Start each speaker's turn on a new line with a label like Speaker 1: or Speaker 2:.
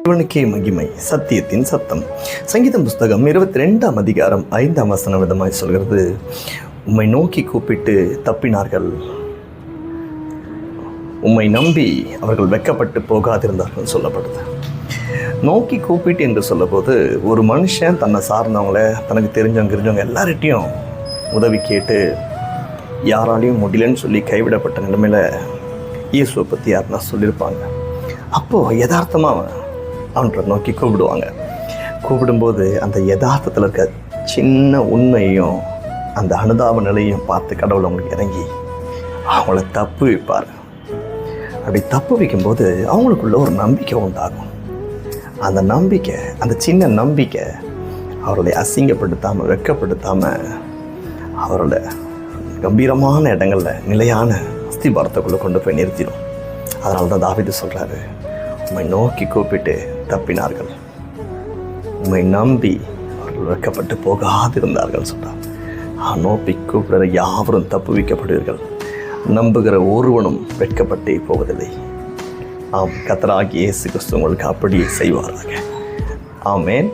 Speaker 1: இவனுக்கே மகிமை, சத்தியத்தின் சத்தம். சங்கீதம் புஸ்தகம் 22ஆம் அதிகாரம் 5ஆம் வசனம் விதமாய் சொல்கிறது, உம்மை நோக்கி கூப்பிட்டு தப்பினார்கள், உம்மை நம்பி அவர்கள் வெட்கப்பட்டு போகாதிருந்தார்கள் சொல்லப்படுது. நோக்கி கூப்பிட்டு என்று சொல்லும்போது, ஒரு மனுஷன் தன்னை சார்ந்தவங்கள, தனக்கு தெரிஞ்சவங்க எல்லார்கிட்டையும் உதவி கேட்டு யாராலையும் முடியலன்னு சொல்லி கைவிடப்பட்ட நிலைமையில் இயேசுவை பற்றி யாருன்னா சொல்லியிருப்பாங்க. அப்போது யதார்த்தமாக அவன்கிட்ட நோக்கி கூப்பிடுவாங்க. கூப்பிடும்போது அந்த யதார்த்தத்தில் இருக்க சின்ன உண்மையும் அந்த அனுதாப நிலையும் பார்த்து கடவுள் அவங்களுக்கு இறங்கி அவங்கள தப்பு வைப்பார். அப்படி தப்பு வைக்கும்போது அவங்களுக்குள்ள ஒரு நம்பிக்கை உண்டாகும். அந்த நம்பிக்கை, அந்த சின்ன நம்பிக்கை அவர்களை அசிங்கப்படுத்தாமல், வெட்கப்படுத்தாமல் அவரோட கம்பீரமான இடங்களில் நிலையான அஸ்திபாரத்துக்குள்ளே கொண்டு போய் நிறுத்திடும். அதனால தான் தாவீது சொல்கிறாரு, உம்மை நோக்கி கூப்பிட்டு தப்பினார்கள், உம்மை நம்பி அவர்கள் வெட்கப்பட்டு போகாதிருந்தார்கள் சொல்கிறார். நோக்கி கூப்பிடுற யாவரும் தப்பு வைக்கப்படுவீர்கள், நம்புகிற ஒருவனும் வெட்கப்பட்டே போவதில்லை. ஆம், கர்த்தராகிய இயேசு கிறிஸ்து உங்களுக்கு அப்படியே செய்வாராக. ஆமென்.